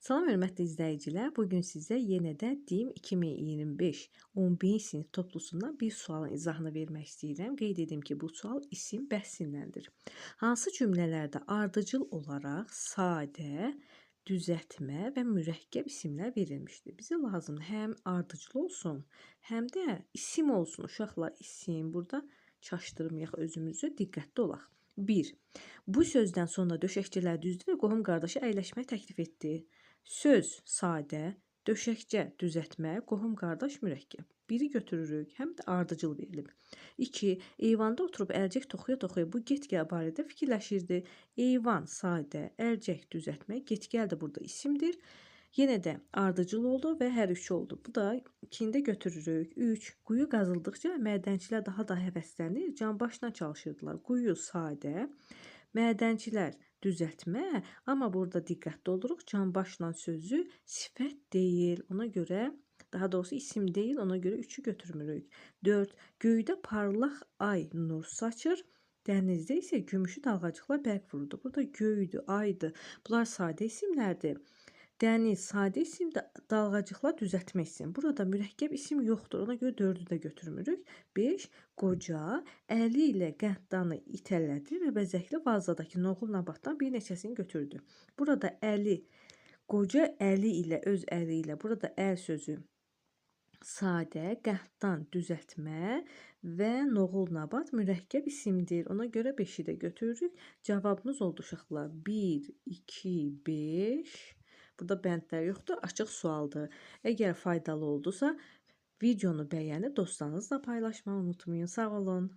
Salam hörmətli izləyicilər. Bugün sizə yenə də DİM 2025 11-ci sinif toplusundan bir sualın izahını vermək istəyirəm. Qeyd edim ki, bu sual isim bəhsindəndir. Hansı cümlələrdə ardıcıl olaraq sadə, düzəltmə və mürəkkəb isimlər verilmişdir? Bizə lazımdır həm ardıcıl olsun, həm də isim olsun. Uşaqlar isim, burada çaşdırmayaq özümüzü, diqqətli olaq. 1. Bu sözdən sonra döşəkçələr düzdür və qohum qardaşı əyləşmək təklif etdi. Söz sadə, döşəkcə düzəltmə, qohum qardaş mürəkkəb. Biri götürürük, həm də ardıcıl verilib. 2. Eyvanda oturub əlcək toxuya-toxuya bu get-gəl barədə fikirləşirdi. Eyvan sadə, əlcək düzəltmə, get-gəl də burada isimdir. Yenə də ardıcıl oldu və hər üç oldu. Bu da ikini də götürürük. 3. Quyu qazıldıqca mədənçilər daha da həvəslənir, canbaşla çalışırdılar. Quyu sadə, mədənçilər düzəltmə, amma burada diqqətli oluruq. Canbaşla sözü sifət deyil. Ona görə, daha doğrusu isim deyil, ona görə 3-ü götürmürük. 4. Göydə parlaq ay nur saçır. Dənizdə isə gümüşü dalğacıqlar bərq vururdu. Burada göydür, aydır. Bunlar sadə isimlərdir. Dəniz sadə isimdir, dalğacıqlar düzəltmə isim. Burada mürəkkəb isim yoxdur. Ona görə 4-ü də götürmürük. 5. Qoca əli ilə qənddanı itələdi və bəzəkli vazadakı noğul nabatdan bir neçəsini götürdü. Burada əli, qoca əli ilə, öz əli ilə, burada əl sözü sadə, qənddan düzəltmə və noğul nabat mürəkkəb isimdir. Ona görə 5-i də götürürük. Cavabımız oldu uşaqlar. 1, 2, 5. Burada bəndlər yoxdur, açıq sualdır. Əgər faydalı oldusa, videonu bəyənib dostlarınızla paylaşmağı unutmayın. Sağ olun.